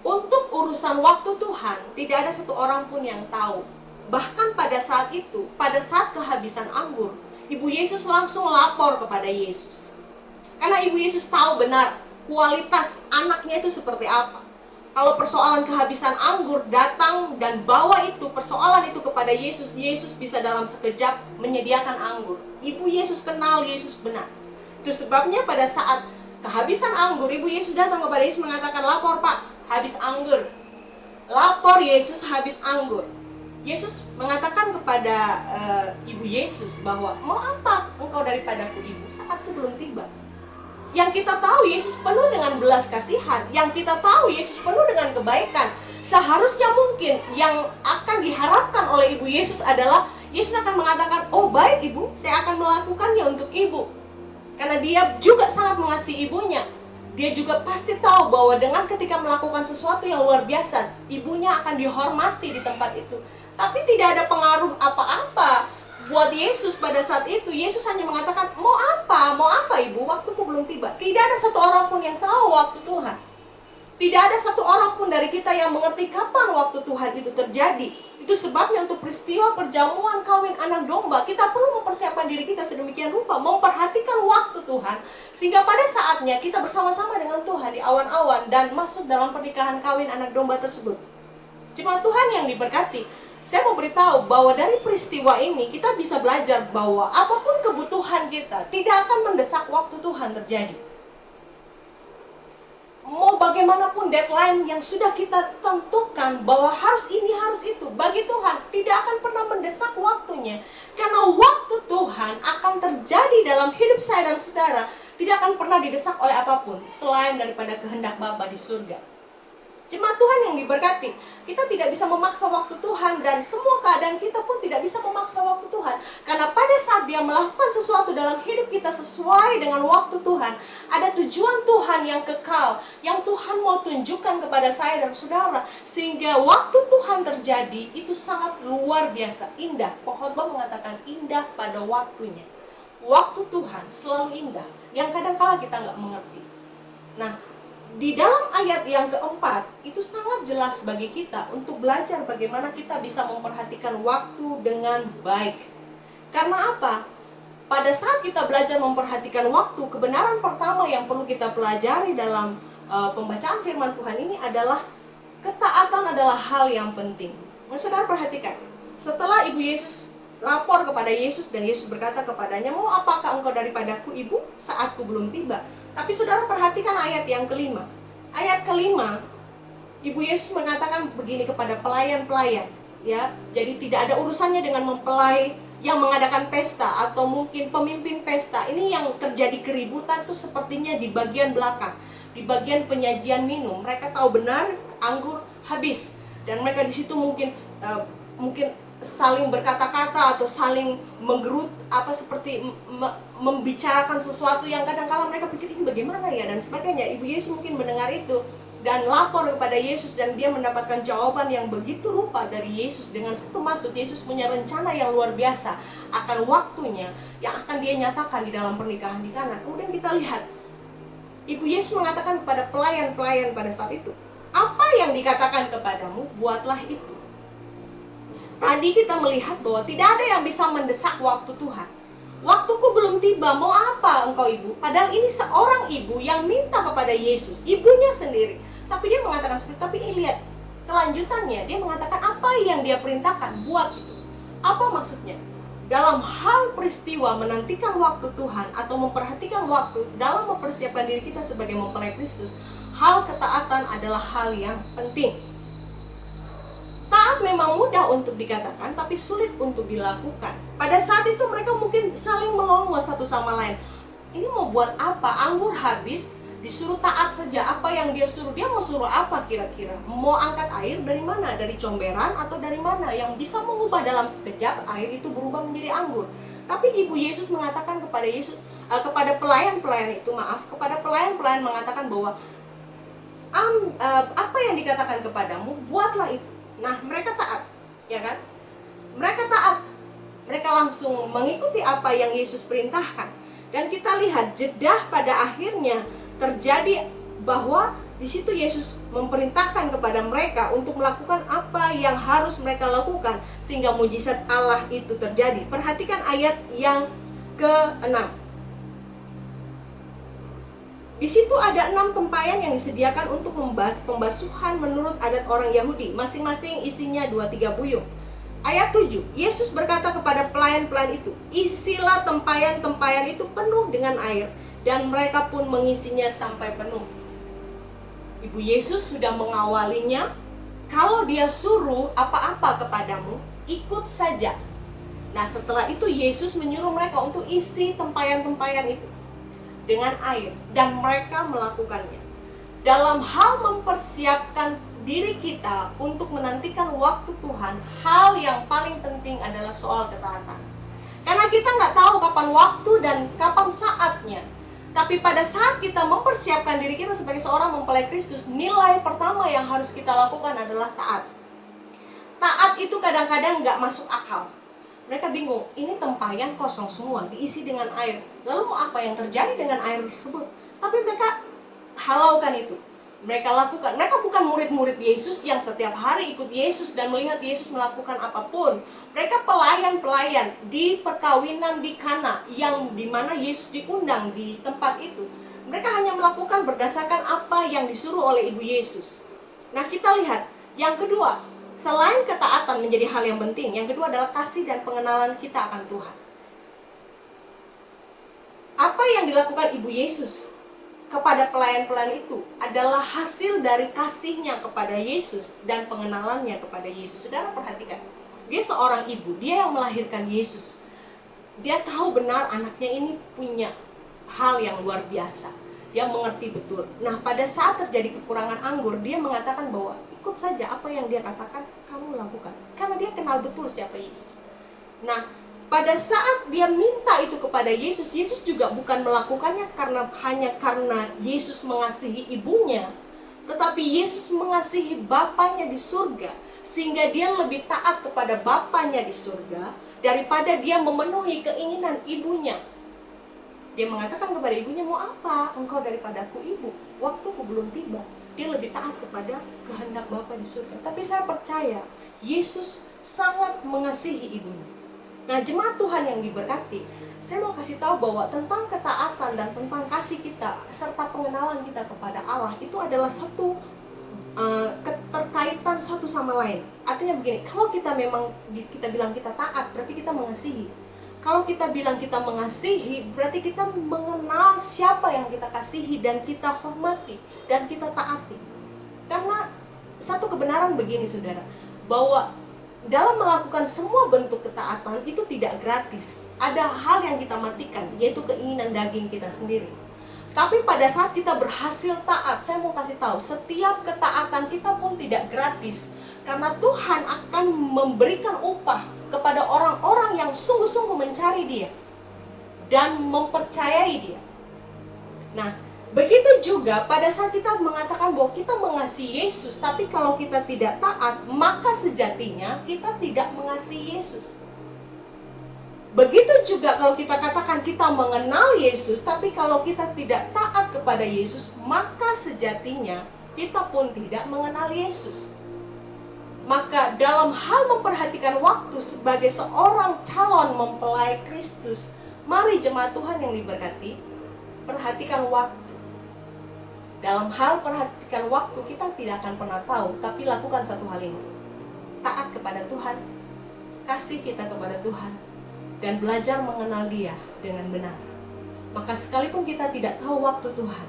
Untuk urusan waktu Tuhan, tidak ada satu orang pun yang tahu. Bahkan pada saat itu, pada saat kehabisan anggur, Ibu Yesus langsung lapor kepada Yesus. Karena Ibu Yesus tahu benar kualitas anaknya itu seperti apa. Kalau persoalan kehabisan anggur, datang dan bawa itu, persoalan itu kepada Yesus, Yesus bisa dalam sekejap menyediakan anggur. Ibu Yesus kenal Yesus benar. Itu sebabnya pada saat kehabisan anggur, Ibu Yesus datang kepada Yesus mengatakan, "Lapor Pak, habis anggur." Lapor Yesus, habis anggur. Yesus mengatakan kepada Ibu Yesus bahwa, "Mau apa engkau daripadaku, Ibu? Saatku belum tiba." Yang kita tahu Yesus penuh dengan belas kasihan, yang kita tahu Yesus penuh dengan kebaikan. Seharusnya mungkin yang akan diharapkan oleh Ibu Yesus adalah Yesus akan mengatakan, "Oh baik Ibu, saya akan melakukannya untuk Ibu." Karena dia juga sangat mengasihi ibunya. Dia juga pasti tahu bahwa dengan ketika melakukan sesuatu yang luar biasa, ibunya akan dihormati di tempat itu. Tapi tidak ada pengaruh apa-apa buat Yesus pada saat itu. Yesus hanya mengatakan, "Mau apa? Mau apa Ibu? Waktuku belum tiba." Tidak ada satu orang pun yang tahu waktu Tuhan. Tidak ada satu orang pun dari kita yang mengerti kapan waktu Tuhan itu terjadi. Itu sebabnya untuk peristiwa perjamuan kawin anak domba, kita perlu mempersiapkan diri kita sedemikian rupa, memperhatikan waktu Tuhan, sehingga pada saatnya kita bersama-sama dengan Tuhan di awan-awan dan masuk dalam pernikahan kawin anak domba tersebut. Jemaat Tuhan yang diberkati, saya mau beritahu bahwa dari peristiwa ini kita bisa belajar bahwa apapun kebutuhan kita tidak akan mendesak waktu Tuhan terjadi. Mau bagaimanapun deadline yang sudah kita tentukan bahwa harus ini, harus itu, bagi Tuhan tidak akan pernah mendesak waktunya. Karena waktu Tuhan akan terjadi dalam hidup saya dan saudara tidak akan pernah didesak oleh apapun selain daripada kehendak Bapa di surga. Jemaat Tuhan yang diberkati, kita tidak bisa memaksa waktu Tuhan, dan semua keadaan kita pun tidak bisa memaksa waktu Tuhan. Karena pada saat Dia melakukan sesuatu dalam hidup kita sesuai dengan waktu Tuhan, ada tujuan Tuhan yang kekal, yang Tuhan mau tunjukkan kepada saya dan saudara, sehingga waktu Tuhan terjadi itu sangat luar biasa, indah. Pengkhotbah mengatakan indah pada waktunya. waktu Tuhan selalu indah, yang kadang-kala kita nggak mengerti. Nah, di dalam ayat yang keempat, itu sangat jelas bagi kita untuk belajar bagaimana kita bisa memperhatikan waktu dengan baik. Karena apa? Pada saat kita belajar memperhatikan waktu, kebenaran pertama yang perlu kita pelajari dalam pembacaan firman Tuhan ini adalah ketaatan adalah hal yang penting. Saudara perhatikan, setelah Ibu Yesus lapor kepada Yesus dan Yesus berkata kepadanya, "Mau apakah engkau daripadaku, Ibu? Saatku belum tiba." Tapi saudara perhatikan ayat yang kelima. Ayat kelima, Ibu Yesus mengatakan begini kepada pelayan-pelayan, ya. Jadi tidak ada urusannya dengan mempelai yang mengadakan pesta atau mungkin pemimpin pesta. Ini yang terjadi keributan tuh sepertinya di bagian belakang, di bagian penyajian minum. Mereka tahu benar anggur habis dan mereka di situ mungkin saling berkata-kata atau saling menggerut seperti membicarakan sesuatu yang kadang-kala mereka pikir ini bagaimana ya dan sebagainya. Ibu Yesus mungkin mendengar itu dan lapor kepada Yesus dan dia mendapatkan jawaban yang begitu rupa dari Yesus dengan satu maksud. Yesus punya rencana yang luar biasa akan waktunya yang akan dia nyatakan di dalam pernikahan di Kana. Kemudian kita lihat Ibu Yesus mengatakan kepada pelayan-pelayan pada saat itu, "Apa yang dikatakan kepadamu, buatlah itu." Tadi kita melihat bahwa tidak ada yang bisa mendesak waktu Tuhan. Waktuku belum tiba, mau apa engkau ibu? Padahal ini seorang ibu yang minta kepada Yesus, ibunya sendiri. Tapi dia mengatakan seperti, tapi lihat kelanjutannya, dia mengatakan apa yang dia perintahkan, buat itu. Apa maksudnya? Dalam hal peristiwa menantikan waktu Tuhan atau memperhatikan waktu dalam mempersiapkan diri kita sebagai mempelai Kristus, hal ketaatan adalah hal yang penting. Taat memang mudah untuk dikatakan, tapi sulit untuk dilakukan. Pada saat itu mereka mungkin saling melongo satu sama lain. Ini mau buat apa? Anggur habis, disuruh taat saja. Apa yang dia suruh? Dia mau suruh apa kira-kira? Mau angkat air dari mana? Dari comberan atau dari mana? Yang bisa mengubah dalam sekejap air itu berubah menjadi anggur. Tapi Ibu Yesus mengatakan kepada kepada pelayan-pelayan itu, kepada pelayan-pelayan mengatakan bahwa apa yang dikatakan kepadamu, buatlah itu. Nah, mereka taat, ya kan? Mereka taat. Mereka langsung mengikuti apa yang Yesus perintahkan. Dan kita lihat jeda pada akhirnya terjadi bahwa di situ Yesus memerintahkan kepada mereka untuk melakukan apa yang harus mereka lakukan sehingga mujizat Allah itu terjadi. Perhatikan ayat yang ke-6. Di situ ada 6 tempayan yang disediakan untuk pembasuhan menurut adat orang Yahudi. Masing-masing isinya 2-3 buyung. Ayat 7, Yesus berkata kepada pelayan-pelayan itu, "Isilah tempayan-tempayan itu penuh dengan air." Dan mereka pun mengisinya sampai penuh. Ibu Yesus sudah mengawalinya. Kalau dia suruh apa-apa kepadamu, ikut saja. Nah, setelah itu Yesus menyuruh mereka untuk isi tempayan-tempayan itu dengan air, dan mereka melakukannya. Dalam hal mempersiapkan diri kita untuk menantikan waktu Tuhan, hal yang paling penting adalah soal ketaatan. Karena kita nggak tahu kapan waktu dan kapan saatnya. Tapi pada saat kita mempersiapkan diri kita sebagai seorang mempelai Kristus, nilai pertama yang harus kita lakukan adalah taat. Taat itu kadang-kadang nggak masuk akal. Mereka bingung, ini tempayan kosong semua, diisi dengan air. Lalu mau apa yang terjadi dengan air tersebut? Tapi mereka halaukan itu. Mereka lakukan. Mereka bukan murid-murid Yesus yang setiap hari ikut Yesus dan melihat Yesus melakukan apapun. Mereka pelayan-pelayan di perkawinan di Kana, yang dimana Yesus diundang di tempat itu. Mereka hanya melakukan berdasarkan apa yang disuruh oleh Ibu Yesus. Nah, kita lihat yang kedua. Selain ketaatan menjadi hal yang penting, yang kedua adalah kasih dan pengenalan kita akan Tuhan. Apa yang dilakukan Ibu Yesus kepada pelayan-pelayan itu adalah hasil dari kasihnya kepada Yesus dan pengenalannya kepada Yesus. Saudara perhatikan, dia seorang ibu, dia yang melahirkan Yesus. Dia tahu benar anaknya ini punya hal yang luar biasa. Dia mengerti betul. Nah, pada saat terjadi kekurangan anggur, dia mengatakan bahwa ikut saja apa yang dia katakan, kamu lakukan. Karena dia kenal betul siapa Yesus. Nah, pada saat dia minta itu kepada Yesus, Yesus juga bukan melakukannya hanya karena Yesus mengasihi ibunya, tetapi Yesus mengasihi Bapanya di surga, sehingga dia lebih taat kepada Bapanya di surga daripada dia memenuhi keinginan ibunya. Dia mengatakan kepada ibunya, mau apa engkau daripadaku ibu, waktuku belum tiba. Dia lebih taat kepada kehendak Bapa di surga. Tapi saya percaya Yesus sangat mengasihi ibunya. Nah, jemaat Tuhan yang diberkati, saya mau kasih tahu bahwa tentang ketaatan dan tentang kasih kita serta pengenalan kita kepada Allah itu adalah satu keterkaitan satu sama lain. Artinya begini, kalau kita memang kita bilang kita taat, berarti kita mengasihi. Kalau kita bilang kita mengasihi, berarti kita mengenal siapa yang kita kasihi dan kita hormati dan kita taati. Karena satu kebenaran begini saudara, bahwa dalam melakukan semua bentuk ketaatan itu tidak gratis. Ada hal yang kita matikan, yaitu keinginan daging kita sendiri. Tapi pada saat kita berhasil taat, saya mau kasih tahu, setiap ketaatan kita pun tidak gratis. Karena Tuhan akan memberikan upah kepada orang-orang yang sungguh-sungguh mencari Dia dan mempercayai Dia. Nah, begitu juga pada saat kita mengatakan bahwa kita mengasihi Yesus, tapi kalau kita tidak taat, maka sejatinya kita tidak mengasihi Yesus. Begitu juga kalau kita katakan kita mengenal Yesus, tapi kalau kita tidak taat kepada Yesus, maka sejatinya kita pun tidak mengenal Yesus. Maka dalam hal memperhatikan waktu sebagai seorang calon mempelai Kristus, mari jemaat Tuhan yang diberkati, perhatikan waktu. Dalam hal perhatikan waktu, kita tidak akan pernah tahu, tapi lakukan satu hal ini. Taat kepada Tuhan, kasih kita kepada Tuhan, dan belajar mengenal Dia dengan benar. Maka sekalipun kita tidak tahu waktu Tuhan,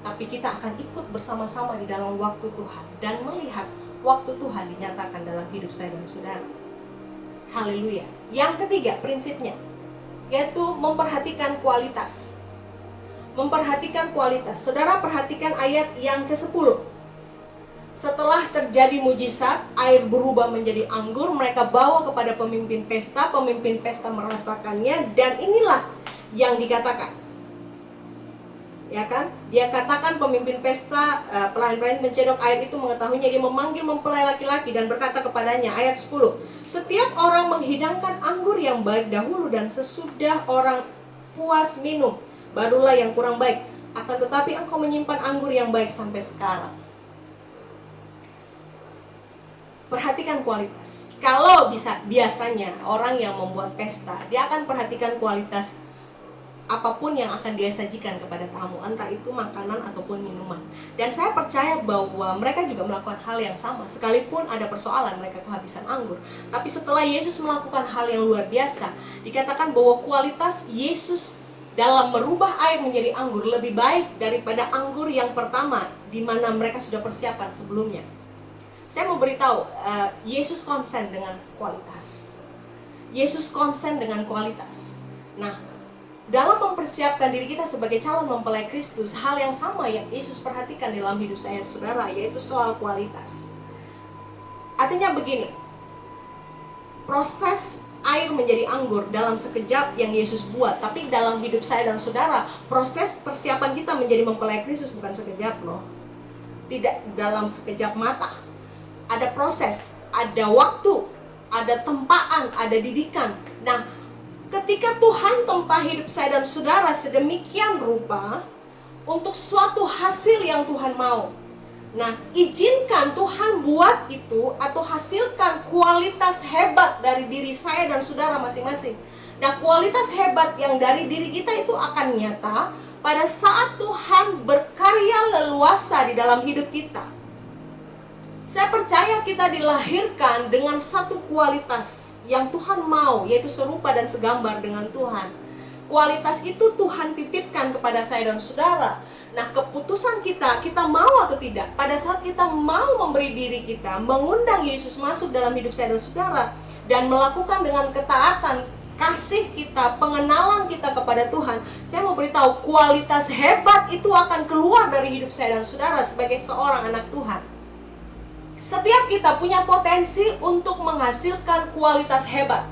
tapi kita akan ikut bersama-sama di dalam waktu Tuhan dan melihat waktu Tuhan dinyatakan dalam hidup saya dan saudara. Haleluya. Yang ketiga prinsipnya, yaitu memperhatikan kualitas. Memperhatikan kualitas. Saudara perhatikan ayat yang ke-10. Setelah terjadi mujizat, air berubah menjadi anggur, mereka bawa kepada pemimpin pesta merasakannya, dan inilah yang dikatakan. Ya kan? Dia katakan pemimpin pesta, pelayan-pelayan mencedok air itu mengetahuinya, dia memanggil mempelai laki-laki dan berkata kepadanya, ayat 10, setiap orang menghidangkan anggur yang baik dahulu dan sesudah orang puas minum, barulah yang kurang baik. Akan tetapi engkau menyimpan anggur yang baik sampai sekarang. Perhatikan kualitas. Kalau biasanya orang yang membuat pesta, dia akan perhatikan kualitas apapun yang akan dia sajikan kepada tamu, entah itu makanan ataupun minuman. Dan saya percaya bahwa mereka juga melakukan hal yang sama, sekalipun ada persoalan mereka kehabisan anggur. Tapi setelah Yesus melakukan hal yang luar biasa, dikatakan bahwa kualitas Yesus dalam merubah air menjadi anggur lebih baik daripada anggur yang pertama, di mana mereka sudah persiapan sebelumnya. Saya mau beritahu, Yesus konsen dengan kualitas. Yesus konsen dengan kualitas. Nah, dalam mempersiapkan diri kita sebagai calon mempelai Kristus, hal yang sama yang Yesus perhatikan dalam hidup saya saudara, yaitu soal kualitas. Artinya begini, proses air menjadi anggur dalam sekejap yang Yesus buat, tapi dalam hidup saya dan saudara, proses persiapan kita menjadi mempelai Kristus bukan sekejap loh. Tidak dalam sekejap mata. Ada proses, ada waktu, ada tempaan, ada didikan. Nah, ketika Tuhan tempa hidup saya dan saudara sedemikian rupa untuk suatu hasil yang Tuhan mau. Nah, izinkan Tuhan buat itu atau hasilkan kualitas hebat dari diri saya dan saudara masing-masing. Nah, kualitas hebat yang dari diri kita itu akan nyata pada saat Tuhan berkarya leluasa di dalam hidup kita. Saya percaya kita dilahirkan dengan satu kualitas yang Tuhan mau, yaitu serupa dan segambar dengan Tuhan. Kualitas itu Tuhan titipkan kepada saya dan saudara. Nah, keputusan kita mau atau tidak, pada saat kita mau memberi diri kita, mengundang Yesus masuk dalam hidup saya dan saudara, dan melakukan dengan ketaatan, kasih kita, pengenalan kita kepada Tuhan, saya mau beritahu, kualitas hebat itu akan keluar dari hidup saya dan saudara sebagai seorang anak Tuhan. Setiap kita punya potensi untuk menghasilkan kualitas hebat.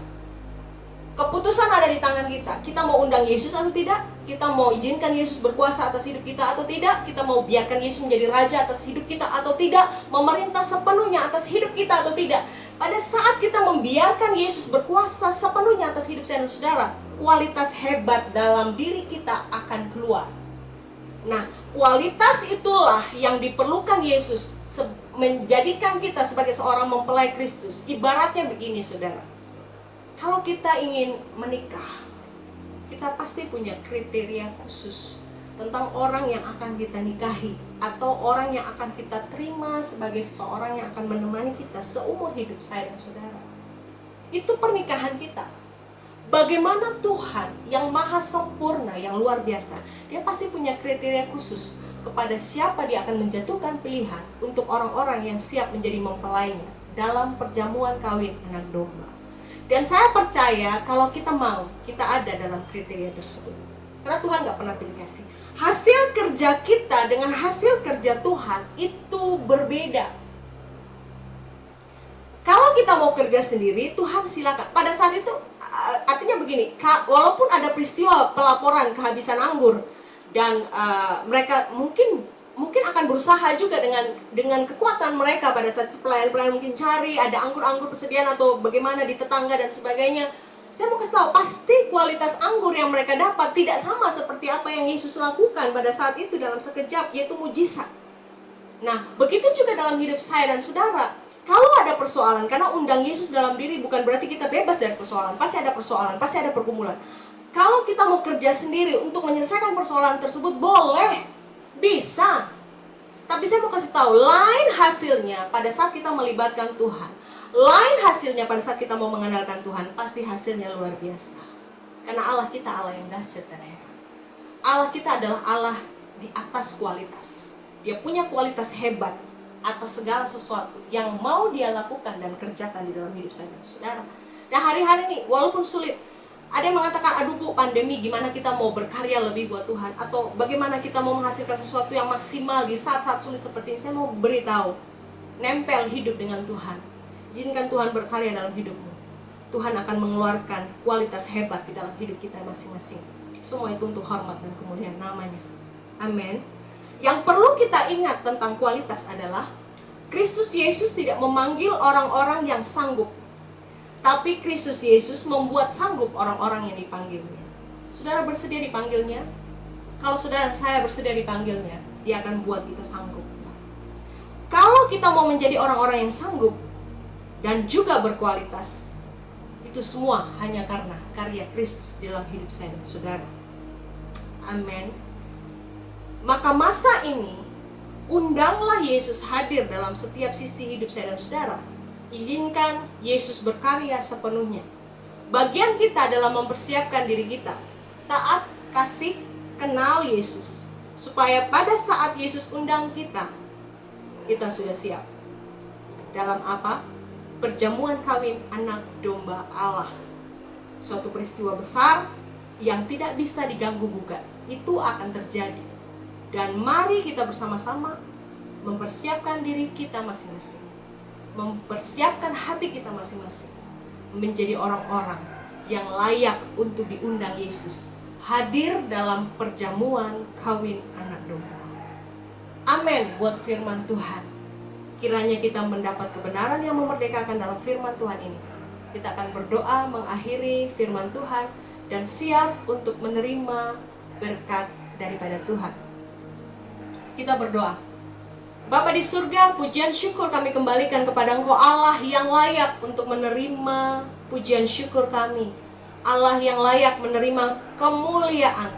Keputusan ada di tangan kita. Kita mau undang Yesus atau tidak? Kita mau izinkan Yesus berkuasa atas hidup kita atau tidak? Kita mau biarkan Yesus menjadi raja atas hidup kita atau tidak? Memerintah sepenuhnya atas hidup kita atau tidak? Pada saat kita membiarkan Yesus berkuasa sepenuhnya atas hidup saya dan saudara, kualitas hebat dalam diri kita akan keluar. Nah, kualitas itulah yang diperlukan Yesus menjadikan kita sebagai seorang mempelai Kristus. Ibaratnya begini, saudara. Kalau kita ingin menikah, kita pasti punya kriteria khusus tentang orang yang akan kita nikahi, atau orang yang akan kita terima sebagai seseorang yang akan menemani kita seumur hidup saya dan saudara. Itu pernikahan kita. Bagaimana Tuhan yang maha sempurna, yang luar biasa, Dia pasti punya kriteria khusus kepada siapa Dia akan menjatuhkan pilihan untuk orang-orang yang siap menjadi mempelainya dalam perjamuan kawin anak domba. Dan saya percaya kalau kita mau, kita ada dalam kriteria tersebut. Karena Tuhan gak pernah pilih kasih. Hasil kerja kita dengan hasil kerja Tuhan itu berbeda. Kalau kita mau kerja sendiri, Tuhan silakan. Pada saat itu, artinya begini, walaupun ada peristiwa pelaporan kehabisan anggur, dan mereka mungkin akan berusaha juga dengan kekuatan mereka pada saat itu, pelayan-pelayan mungkin cari ada anggur-anggur persediaan atau bagaimana di tetangga dan sebagainya. Saya mau kasih tahu, pasti kualitas anggur yang mereka dapat tidak sama seperti apa yang Yesus lakukan pada saat itu dalam sekejap, yaitu mujizat. Nah, begitu juga dalam hidup saya dan saudara. Kalau ada persoalan, karena undang Yesus dalam diri bukan berarti kita bebas dari persoalan. Pasti ada persoalan, pasti ada pergumulan. Kalau kita mau kerja sendiri untuk menyelesaikan persoalan tersebut, boleh, bisa. Tapi saya mau kasih tahu, lain hasilnya pada saat kita melibatkan Tuhan. Lain hasilnya pada saat kita mau mengandalkan Tuhan, pasti hasilnya luar biasa. Karena Allah kita Allah yang dahsyat dan hebat. Allah kita adalah Allah di atas kualitas. Dia punya kualitas hebat atas segala sesuatu yang mau Dia lakukan dan kerjakan di dalam hidup saya dan saudara. Dan hari-hari ini, walaupun sulit, ada yang mengatakan, aduh Bu, pandemi gimana kita mau berkarya lebih buat Tuhan, atau bagaimana kita mau menghasilkan sesuatu yang maksimal di saat-saat sulit seperti ini. Saya mau beritahu, nempel hidup dengan Tuhan. Izinkan Tuhan berkarya dalam hidupmu. Tuhan akan mengeluarkan kualitas hebat di dalam hidup kita masing-masing. Semua itu untuk hormat dan kemuliaan namanya. Amin. Yang perlu kita ingat tentang kualitas adalah Kristus Yesus tidak memanggil orang-orang yang sanggup, tapi Kristus Yesus membuat sanggup orang-orang yang dipanggilnya. Saudara bersedia dipanggilnya? Kalau saudara dan saya bersedia dipanggilnya, Dia akan buat kita sanggup. Kalau kita mau menjadi orang-orang yang sanggup dan juga berkualitas, itu semua hanya karena karya Kristus dalam hidup saya dan saudara. Amin. Maka masa ini, undanglah Yesus hadir dalam setiap sisi hidup saya dan saudara. Izinkan Yesus berkarya sepenuhnya. Bagian kita adalah mempersiapkan diri kita, taat, kasih, kenal Yesus, supaya pada saat Yesus undang kita sudah siap. Dalam apa? Perjamuan kawin anak domba Allah. Suatu peristiwa besar yang tidak bisa diganggu gugat. Itu akan terjadi. Dan mari kita bersama-sama mempersiapkan diri kita masing-masing, mempersiapkan hati kita masing-masing, menjadi orang-orang yang layak untuk diundang Yesus hadir dalam perjamuan kawin anak domba. Amin buat firman Tuhan. Kiranya kita mendapat kebenaran yang memerdekakan dalam firman Tuhan ini. Kita akan berdoa mengakhiri firman Tuhan dan siap untuk menerima berkat daripada Tuhan. Kita berdoa. Bapa di surga, pujian syukur kami kembalikan kepada Engkau, Allah yang layak untuk menerima pujian syukur kami. Allah yang layak menerima kemuliaan.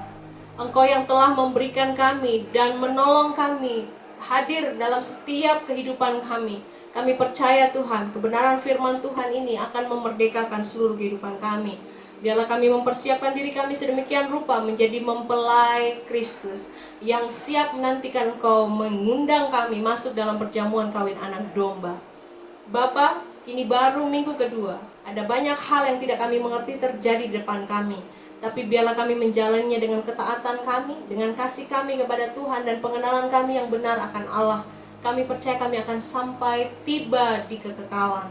Engkau yang telah memberikan kami dan menolong kami hadir dalam setiap kehidupan kami. Kami percaya Tuhan, kebenaran firman Tuhan ini akan memerdekakan seluruh kehidupan kami. Biarlah kami mempersiapkan diri kami sedemikian rupa menjadi mempelai Kristus yang siap menantikan Engkau mengundang kami masuk dalam perjamuan kawin anak domba. Bapa, ini baru minggu kedua. Ada banyak hal yang tidak kami mengerti terjadi di depan kami. Tapi biarlah kami menjalaninya dengan ketaatan kami, dengan kasih kami kepada Tuhan dan pengenalan kami yang benar akan Allah. Kami percaya kami akan sampai tiba di kekekalan.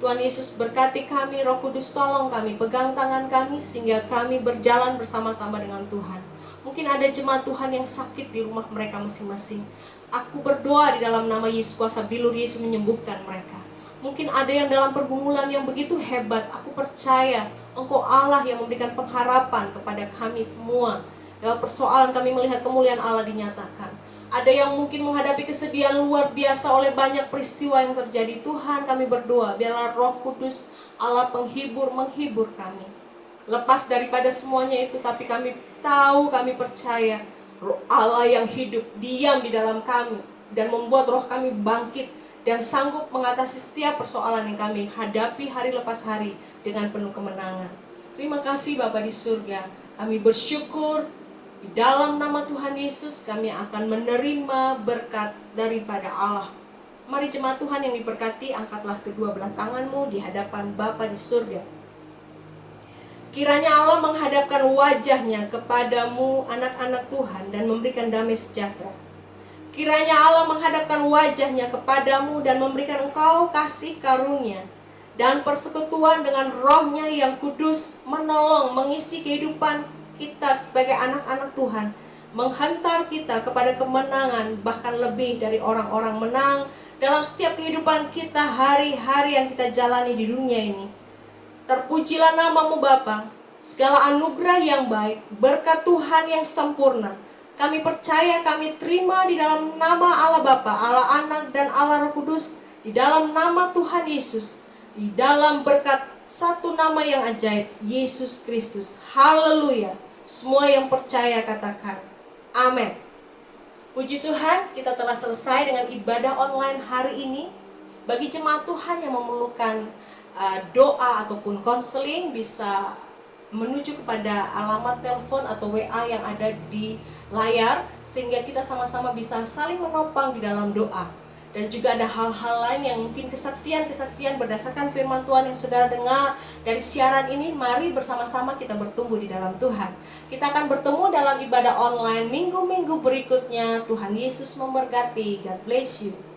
Tuhan Yesus berkati kami, Roh Kudus tolong kami, pegang tangan kami sehingga kami berjalan bersama-sama dengan Tuhan. Mungkin ada jemaat Tuhan yang sakit di rumah mereka masing-masing. Aku berdoa di dalam nama Yesus, kuasa bilur Yesus menyembuhkan mereka. Mungkin ada yang dalam pergumulan yang begitu hebat. Aku percaya Engkau Allah yang memberikan pengharapan kepada kami semua. Dalam persoalan kami melihat kemuliaan Allah dinyatakan. Ada yang mungkin menghadapi kesedihan luar biasa oleh banyak peristiwa yang terjadi. Tuhan, kami berdoa, biarlah Roh Kudus Allah penghibur menghibur kami. Lepas daripada semuanya itu, tapi kami tahu, kami percaya Roh Allah yang hidup diam di dalam kami dan membuat roh kami bangkit dan sanggup mengatasi setiap persoalan yang kami hadapi hari lepas hari dengan penuh kemenangan. Terima kasih Bapa di surga. Kami bersyukur di dalam nama Tuhan Yesus kami akan menerima berkat daripada Allah. Mari jemaat Tuhan yang diberkati, angkatlah kedua belah tanganmu di hadapan Bapa di surga. Kiranya Allah menghadapkan wajahnya kepadamu anak-anak Tuhan dan memberikan damai sejahtera. Kiranya Allah menghadapkan wajahnya kepadamu dan memberikan engkau kasih karunia dan persekutuan dengan rohnya yang kudus, menolong, mengisi kehidupan kita sebagai anak-anak Tuhan, menghantar kita kepada kemenangan, bahkan lebih dari orang-orang menang dalam setiap kehidupan kita hari-hari yang kita jalani di dunia ini. Terpujilah namamu Bapa, segala anugerah yang baik, berkat Tuhan yang sempurna, kami percaya, kami terima di dalam nama Allah Bapa, Allah Anak, dan Allah Roh Kudus, di dalam nama Tuhan Yesus, di dalam berkat satu nama yang ajaib, Yesus Kristus. Haleluya. Semua yang percaya katakan, amin. Puji Tuhan, kita telah selesai dengan ibadah online hari ini. Bagi jemaat Tuhan yang memerlukan doa ataupun konseling, bisa menuju kepada alamat telepon atau WA yang ada di layar, sehingga kita sama-sama bisa saling menopang di dalam doa. Dan juga ada hal-hal lain yang mungkin kesaksian-kesaksian berdasarkan firman Tuhan yang saudara dengar dari siaran ini. Mari bersama-sama kita bertumbuh di dalam Tuhan. Kita akan bertemu dalam ibadah online minggu-minggu berikutnya. Tuhan Yesus memberkati. God bless you.